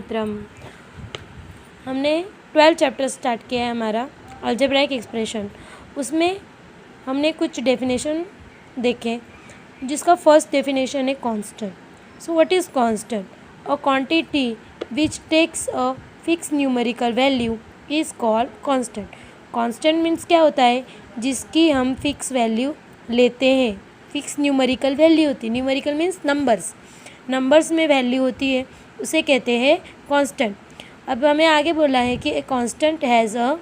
मातरम। हमने 12 chapter start किया है हमारा अलजेब्राइक एक्सप्रेशन। उसमें हमने कुछ डेफिनेशन देखे, जिसका फर्स्ट डेफिनेशन है constant. So what is constant? A quantity which takes a fix numerical value is called constant. Constant means क्या होता है? जिसकी हम फिक्स वैल्यू लेते हैं। फिक्स न्यूमेरिकल वैल्यू होती है। न्यूमेरिकल मीन्स नंबर्स में वैल्यू होती है, उसे कहते हैं कांस्टेंट। अब हमें आगे बोला है कि a constant has a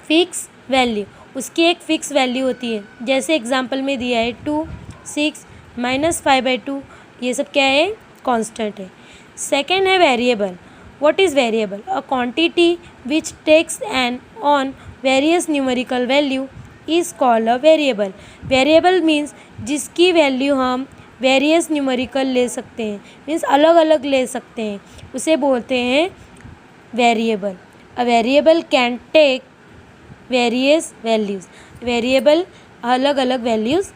fix value, उसकी एक फ़िक्स वैल्यू होती है। जैसे एग्जांपल में दिया है 2, 6, -5/2, ये सब क्या है? कांस्टेंट है। सेकेंड है variable. What is variable? A quantity which takes an on various numerical value is called a variable. Variable means जिसकी वैल्यू हम वेरियस न्यूमेरिकल ले सकते हैं, मीन्स अलग अलग ले सकते हैं, उसे बोलते हैं variable. A variable can take various values. Variable अलग अलग वैल्यूज़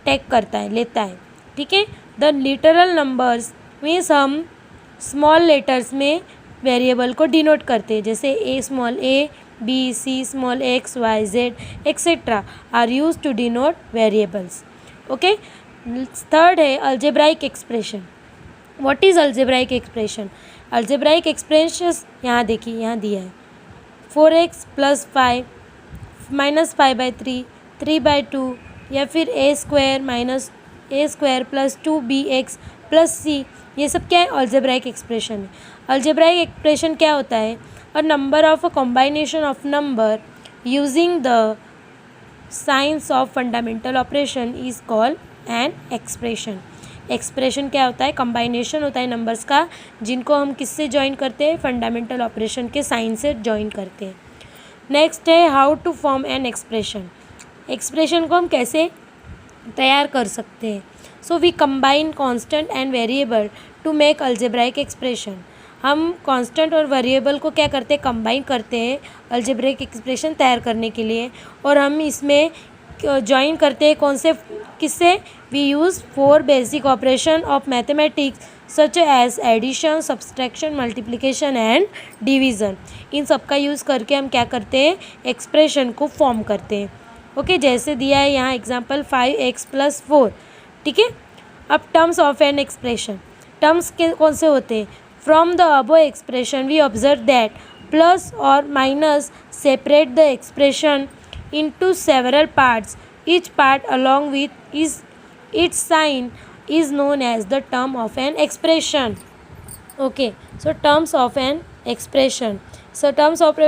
टेक करता है, लेता है। ठीक है। द लिटरल नंबर्स मीन्स हम स्मॉल लेटर्स में वेरिएबल को डिनोट करते हैं, जैसे A small A, B, C small X, Y, Z etcetera are use to denote variables. Okay. Third है algebraic expression. What is algebraic expression? Algebraic expression यहाँ देखिए, यहाँ दिया है 4x + 5 -5/3, 3/2, या फिर a² - a² + 2bx + c। ये सब क्या है? अलजेब्राइक एक्सप्रेशन है। अलजेब्राइक एक्सप्रेशन क्या होता है? A number of a combination of number using the signs of fundamental operation is called an expression. Expression क्या होता है? कंबाइनेशन होता है नंबर्स का, जिनको हम किससे जॉइन करते हैं? फंडामेंटल ऑपरेशन के साइन से जॉइन करते हैं। नेक्स्ट है how to form an expression. Expression को हम कैसे तैयार कर सकते हैं? So we combine constant and variable to make algebraic expression. हम कांस्टेंट और वेरिएबल को क्या करते हैं? कंबाइन करते हैं अलजेब्राइक एक्सप्रेशन तैयार करने के लिए। और हम इसमें जॉइन करते हैं कौन से, किससे? We use 4 basic operation of mathematics such as addition, subtraction, multiplication and division. इन सब का यूज़ करके हम क्या करते हैं? एक्सप्रेशन को फॉर्म करते हैं। ओके। जैसे दिया है यहाँ एग्जांपल 5x + 4। ठीक है। अब terms of an expression. Terms के कौन से होते हैं? From the above expression we observe that plus और minus separate the expression into several parts. Each part along with its sign is known as the term of an expression. Okay, so terms of an expression. So terms of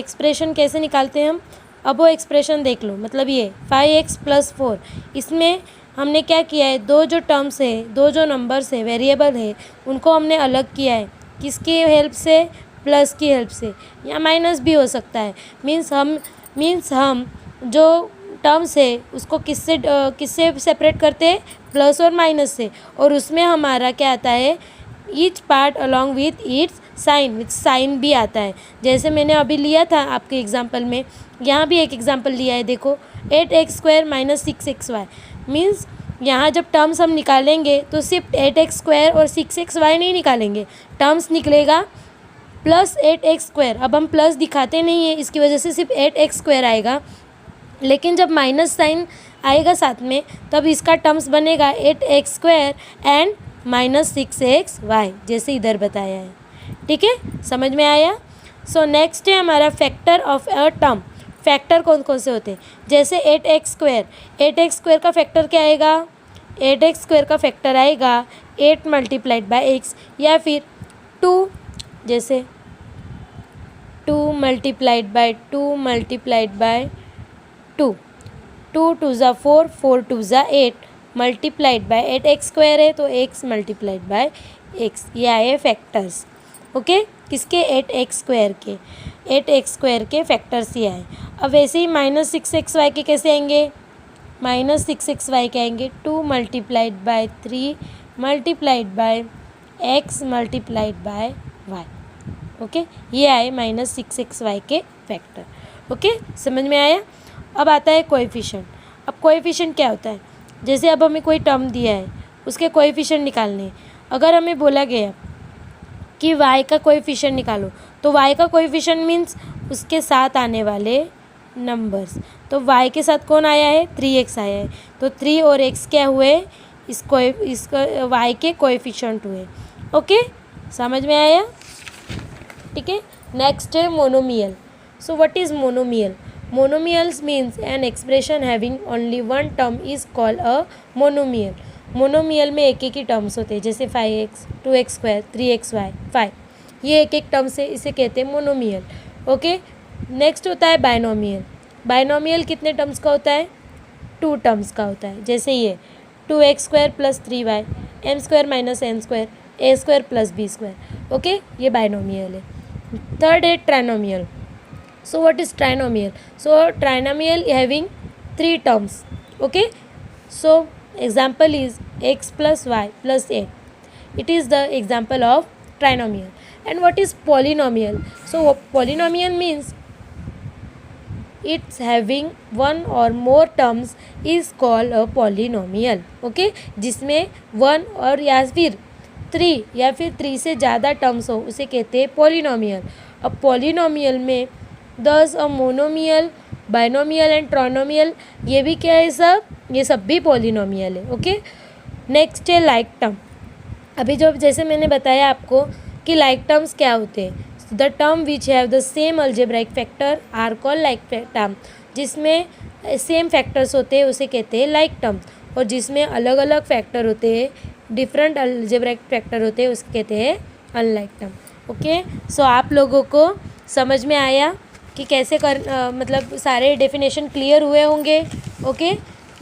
expression कैसे निकालते हैं हम? अब वो expression देख लो, मतलब ये 5x + 4, इसमें हमने क्या किया है? दो जो टर्म्स है, दो जो नंबर्स है, वेरिएबल है, उनको हमने अलग किया है। किसकी हेल्प से? प्लस की हेल्प से, या माइनस भी हो सकता है। मीन्स हम जो टर्म्स है उसको किससे सेपरेट करते हैं? प्लस और माइनस से। और उसमें हमारा क्या आता है? Each part along with its sign, with sign भी आता है। जैसे मैंने अभी लिया था आपके एग्जांपल में, यहाँ भी एक एग्जांपल लिया है, देखो 8x² - 6xy। मीन्स यहाँ जब टर्म्स हम निकालेंगे तो सिर्फ 8x² और 6xy नहीं निकालेंगे, टर्म्स निकलेगा +8x²। अब हम प्लस दिखाते नहीं है, इसकी वजह से सिर्फ 8x² आएगा, लेकिन जब माइनस साइन आएगा साथ में तब इसका टर्म्स बनेगा 8x² एंड -6xy, जैसे इधर बताया है। ठीक है, समझ में आया? सो नेक्स्ट है हमारा factor of a term. Factor कौन कौन से होते हैं? जैसे 8x², 8x² का फैक्टर क्या आएगा? 8x² का फैक्टर आएगा 8 × x, या फिर 2, जैसे 2 × 2 × 2, 2 × 2 = 4, 4 × 2 = 8, मल्टीप्लाइड बाय 8x² है तो x × x, ये आए फैक्टर्स। ओके, किसके? 8x² के, 8x² के फैक्टर्स ये आए। अब वैसे ही -6xy के कैसे आएंगे? -6xy के आएंगे 2 × 3 × x × y। ओके, ये आए -6xy के फैक्टर। ओके, समझ में आया? अब आता है कोएफिशिएंट। अब कोएफिशिएंट क्या होता है? जैसे अब हमें कोई टर्म दिया है, उसके कोएफिशिएंट निकालने हैं। अगर हमें बोला गया कि y का कोएफिशिएंट निकालो, तो y का कोएफिशिएंट मीन्स उसके साथ आने वाले नंबर्स। तो y के साथ कौन आया है, 3x आया है, तो 3 और x क्या हुए, इसका y के कोएफिशिएंट हुए। ओके, समझ में आया? ठीक है, नेक्स्ट है monomial. So what is monomial? Monomials means an expression having only one term is called a monomial. Monomial में एक एक ही टर्म्स होते हैं, जैसे 5x, 2x², 3xy, 5, ये एक एक टर्म से इसे कहते हैं मोनोमियल। ओके, नेक्स्ट होता है बायनोमियल। बायनोमियल कितने टर्म्स का होता है, 2 टर्म्स का होता है, जैसे ये 2x² + 3y, m² - n², a² + b²। Okay, ये बायनोमियल है। थर्ड है trinomial. So what is trinomial? So trinomial having 3 terms. Okay, so example is x plus y plus 8. It is the example of trinomial. And what is polynomial? So polynomial means it's having one or more terms is called a polynomial. Okay, जिसमें 1 और या फिर 3 से ज़्यादा terms हो उसे कहते हैं polynomial. अब polynomial में thus a monomial, binomial and trinomial, ये भी क्या है सब, ये सब भी पॉलिनोमियल है। ओके, नेक्स्ट है लाइक टर्म। अभी जो जैसे मैंने बताया आपको कि लाइक टर्म्स क्या होते हैं, the term which have the same algebraic factor are called like term. जिसमें सेम फैक्टर्स होते हैं उसे कहते हैं लाइक टर्म, और जिसमें अलग अलग फैक्टर होते हैं, डिफरेंट अलजेब्राइक फैक्टर होते हैं, उसे कहते हैं अनलाइक टर्म। ओके, सो आप लोगों को समझ में आया कि कैसे मतलब सारे डेफिनेशन क्लियर हुए होंगे। ओके,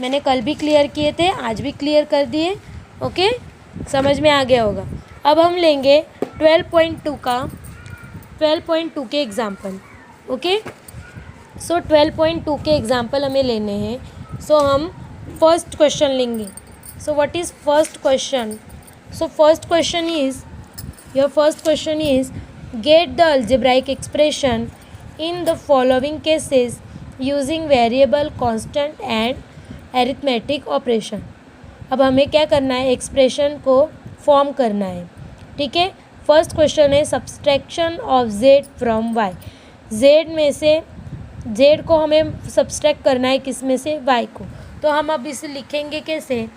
मैंने कल भी क्लियर किए थे, आज भी क्लियर कर दिए। ओके, समझ में आ गया होगा। अब हम लेंगे 12.2 के एग्ज़ाम्पल। ओके, सो 12.2 के एग्ज़ाम्पल हमें लेने हैं। सो हम फर्स्ट क्वेश्चन लेंगे। सो what is first question? So first question is, your first question is get the algebraic expression in the following cases using variable, constant and arithmetic operation। अब हमें क्या करना है, एक्सप्रेशन को फॉर्म करना है। ठीक है, फर्स्ट क्वेश्चन है subtraction of z from y। z में से z को हमें सब्सट्रैक्ट करना है, किस में से, y को। तो हम अब इसे लिखेंगे कैसे?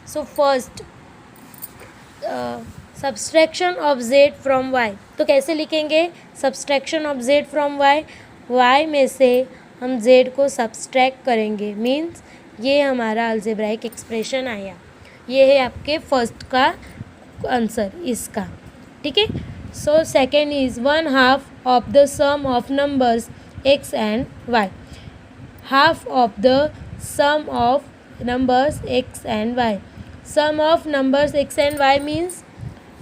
So first subtraction of z from y, तो कैसे लिखेंगे subtraction of z from y? y में से हम z को सब्सट्रैक्ट करेंगे, मीन्स ये हमारा अलजेब्राइक एक्सप्रेशन आया। ये है आपके फर्स्ट का आंसर इसका। ठीक है, so second is 1/2 of the sum of numbers x and y। Half of the sum of numbers x and y। Sum of numbers x and y means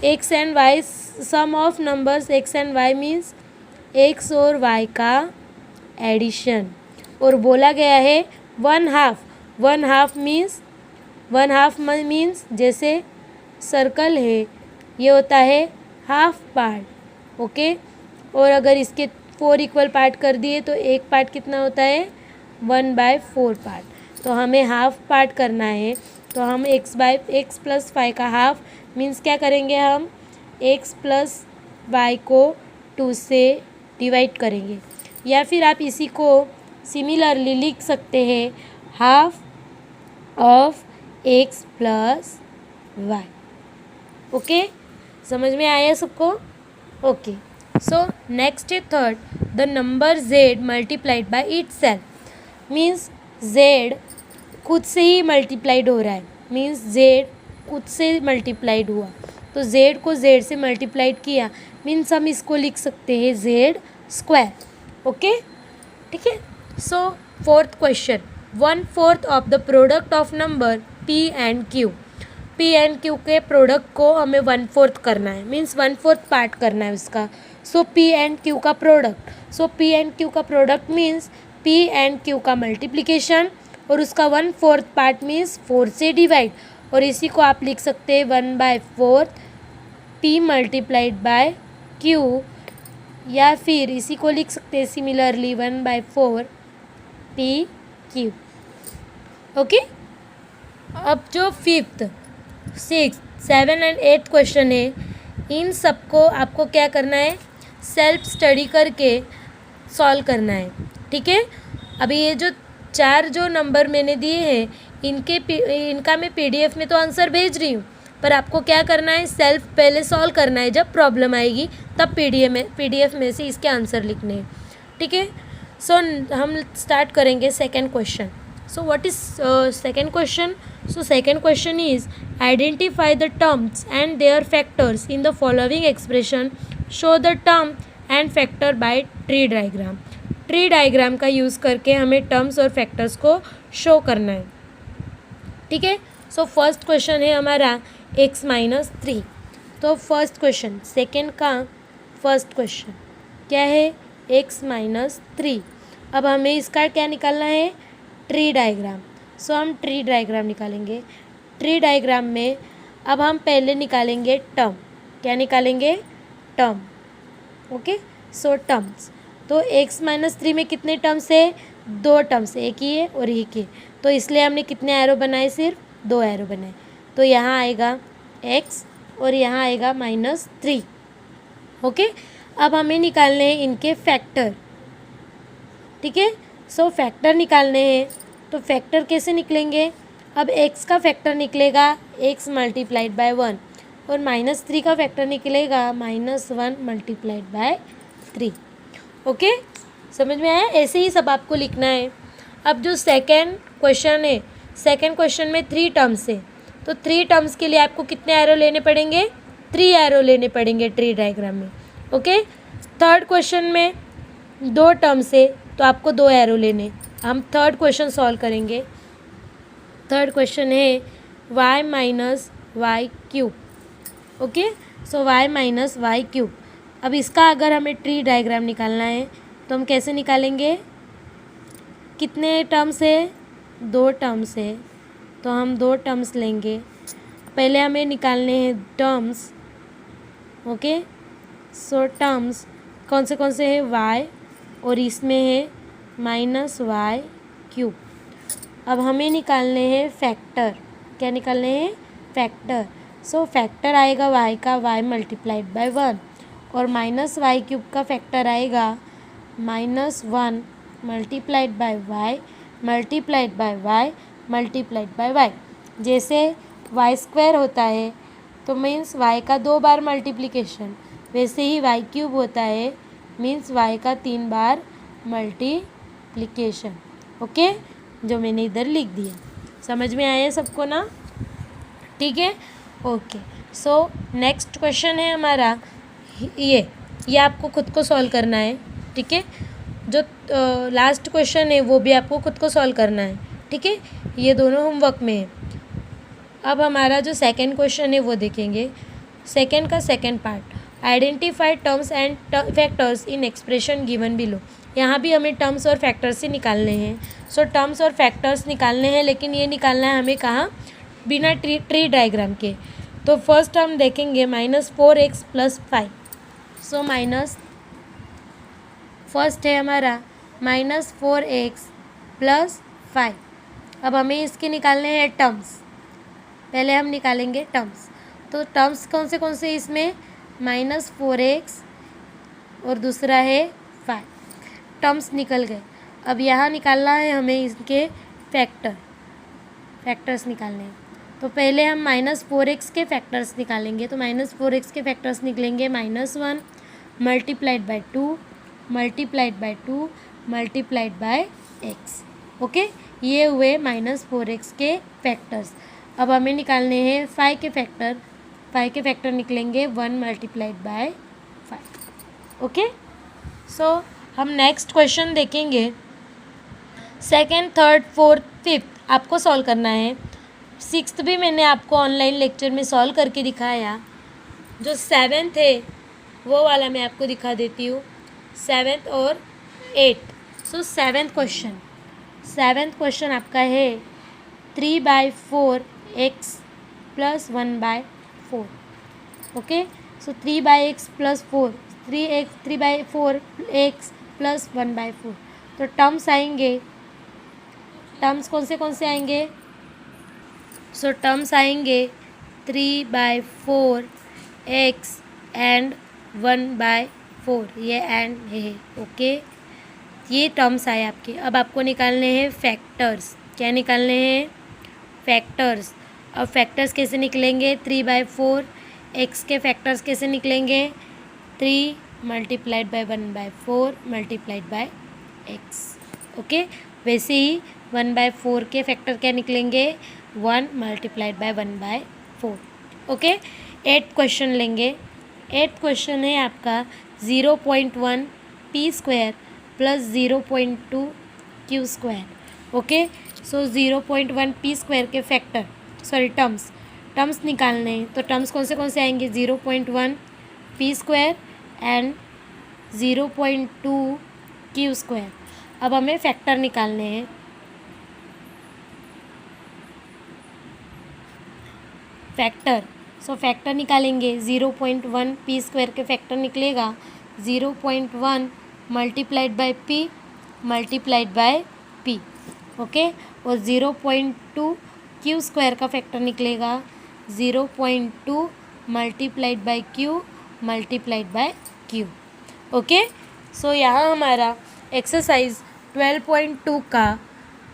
x and y, sum of numbers x and y means x और y का addition. और बोला गया है 1/2। 1/2 means 1/2 means जैसे circle है, ये होता है हाफ पार्ट। ओके, और अगर इसके 4 इक्वल पार्ट कर दिए तो एक पार्ट कितना होता है, 1/4 पार्ट। तो हमें हाफ पार्ट करना है, तो हम x + y का हाफ मीन्स क्या करेंगे, हम x + y को 2 से डिवाइड करेंगे। या फिर आप इसी को सिमिलरली लिख सकते हैं, half of x + y। Okay, समझ में आया सबको? ओके, सो नेक्स्ट है third, the number z multiplied by itself. Means z खुद से ही मल्टीप्लाइड हो रहा है, मीन्स z खुद से मल्टीप्लाइड हुआ, तो z को z से मल्टीप्लाइड किया, मीन्स हम इसको लिख सकते हैं z²। ओके, ठीक है। So fourth question, 1/4 of the product of number p and q। p and q के प्रोडक्ट को हमें 1/4 करना है, मीन्स 1/4 पार्ट करना है उसका। सो p एंड q का product, so p and q का product means p and q का मल्टीप्लिकेशन, और उसका 1/4 पार्ट मीन्स 4 से डिवाइड, और इसी को आप लिख सकते हैं 1/4 p मल्टीप्लाइड बाय q, या फिर इसी को लिख सकते हैं सिमिलरली 1/4 p q। ओके, अब जो 5th, 6th, 7th and 8th question है, इन सबको आपको क्या करना है, सेल्फ स्टडी करके सॉल्व करना है, ठीक है। अभी ये जो 4 जो नंबर मैंने दिए हैं इनका मैं PDF में तो आंसर भेज रही हूँ, पर आपको क्या करना है, सेल्फ पहले सॉल्व करना है। जब प्रॉब्लम आएगी तब PDF में से इसके आंसर लिखने हैं, ठीक है। सो हम स्टार्ट करेंगे second question. So what is second question? So second question is identify the terms and their factors in the following expression, show the term and factor by tree diagram. Tree diagram का use करके हमें terms और factors को show करना है, ठीक है। So first question है हमारा x-3। तो फर्स्ट क्वेश्चन, सेकेंड का फर्स्ट क्वेश्चन क्या है, x-3। अब हमें इसका क्या निकालना है, ट्री डायग्राम। सो हम ट्री डायग्राम निकालेंगे। ट्री डायग्राम में अब हम पहले निकालेंगे टर्म। क्या निकालेंगे, टर्म, ओके। सो टर्म्स, तो x-3 में कितने टर्म्स है, 2 टर्म्स, एक ही है और एक ही, तो इसलिए हमने कितने एरो बनाए, सिर्फ 2 एरो बनाए। तो यहाँ आएगा x और यहाँ आएगा -3, ओके। अब हमें निकालने हैं इनके फैक्टर, ठीक है। सो फैक्टर निकालने हैं, तो फैक्टर कैसे निकलेंगे, अब x का फैक्टर निकलेगा x × 1 और -3 का फैक्टर निकलेगा -1 × 3, ओके। समझ में आया? ऐसे ही सब आपको लिखना है। अब जो सेकेंड क्वेश्चन है, सेकेंड क्वेश्चन में 3 टर्म्स है, तो 3 टर्म्स के लिए आपको कितने एरो लेने पड़ेंगे, 3 एरो लेने पड़ेंगे ट्री डायग्राम में, ओके। थर्ड क्वेश्चन में 2 टर्म्स है, तो आपको 2 एरो लेने। हम थर्ड क्वेश्चन सॉल्व करेंगे। थर्ड क्वेश्चन है y-y³, ओके। सो y-y³। अब इसका अगर हमें ट्री डायग्राम निकालना है तो हम कैसे निकालेंगे, कितने टर्म्स है, 2 टर्म्स है, तो हम 2 टर्म्स लेंगे। पहले हमें निकालने हैं टर्म्स, ओके। सो टर्म्स कौन से हैं, y और इसमें है -y³। अब हमें निकालने हैं फैक्टर। क्या निकालने हैं, फैक्टर। सो फैक्टर आएगा y का y × 1 और -y³ का फैक्टर आएगा -1 × y जैसे y² होता है तो मीन्स y का 2 बार मल्टीप्लिकेशन, वैसे ही y³ होता है मीन्स y का 3 बार मल्टीप्लिकेशन, ओके। जो मैंने इधर लिख दिया, समझ में आया सबको ना, ठीक है, ओके। सो नेक्स्ट क्वेश्चन है हमारा ये आपको खुद को सॉल्व करना है, ठीक है। जो लास्ट क्वेश्चन है वो भी आपको खुद को सॉल्व करना है, ठीक है। ये दोनों होमवर्क में है। अब हमारा जो सेकंड क्वेश्चन है वो देखेंगे। सेकंड का second part, identify terms and factors in expression given below. यहाँ भी हमें टर्म्स और फैक्टर्स ही निकालने हैं। सो टर्म्स और फैक्टर्स निकालने हैं, लेकिन ये निकालना है हमें कहाँ, बिना ट्री डायग्राम के। तो फर्स्ट हम देखेंगे -4x + 5। सो फर्स्ट है हमारा -4x + 5। अब हमें इसके निकालने हैं टर्म्स। पहले हम निकालेंगे टर्म्स। तो टर्म्स कौन से इसमें, -4x और दूसरा है 5। टर्म्स निकल गए। अब यहाँ निकालना है हमें इसके फैक्टर्स निकालने हैं। तो पहले हम -4x के फैक्टर्स निकालेंगे। तो -4x के फैक्टर्स निकलेंगे -1 × 2 × x, ओके। ये हुए -4x के फैक्टर्स। अब हमें निकालने हैं 5 के फैक्टर। 5 के फैक्टर निकलेंगे 1 × 5, ओके। सो हम नेक्स्ट क्वेश्चन देखेंगे। सेकेंड, थर्ड, फोर्थ, फिफ्थ आपको सॉल्व करना है। सिक्स्थ भी मैंने आपको ऑनलाइन लेक्चर में सॉल्व करके दिखाया। जो सेवेंथ है वो वाला मैं आपको दिखा देती हूँ, सेवेंथ और 8। सो सेवेंथ क्वेश्चन आपका है 3/4x + 1/4, ओके। सो 3/x + 4, 3/4x + 1/4। तो टर्म्स आएंगे, टर्म्स कौन से आएंगे। सो टर्म्स आएंगे 3/4x एंड 1/4, ये एंड है। ओके, ये टर्म्स आए आपके। अब आपको निकालने हैं फैक्टर्स। क्या निकालने हैं? फैक्टर्स। अब फैक्टर्स कैसे निकलेंगे? 3/4। एक्स के फैक्टर्स कैसे निकलेंगे? 3 multiplied by 1/4 multiplied by x. Okay, वैसे ही 1/4 के फैक्टर क्या निकलेंगे? 1 multiplied by 1/4। Okay, 8th question लेंगे। 8th क्वेश्चन है आपका 0.1 p² प्लस 0.2 q²। ओके, सो 0.1 p² के फैक्टर टर्म्स निकालने हैं। तो टर्म्स कौन से आएंगे? 0.1 p² एंड 0.2 q²। अब हमें फैक्टर निकालने हैं। फैक्टर निकालेंगे। 0.1 p² के फैक्टर निकलेगा 0.1 multiplied by p multiplied by p। Okay, और 0.2 q² का फैक्टर निकलेगा 0.2 multiplied by q multiplied by q। Okay, so यहाँ हमारा एक्सरसाइज 12.2 का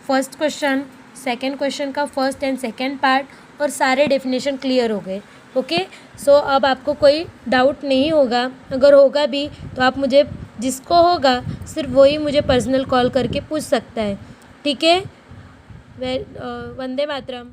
फर्स्ट क्वेश्चन, सेकंड क्वेश्चन का फर्स्ट एंड सेकंड पार्ट और सारे डेफिनेशन क्लियर हो गए। ओके, सो अब आपको कोई डाउट नहीं होगा। अगर होगा भी तो आप मुझे, जिसको होगा सिर्फ वही मुझे पर्सनल कॉल करके पूछ सकता है। ठीक है, वंदे मातरम।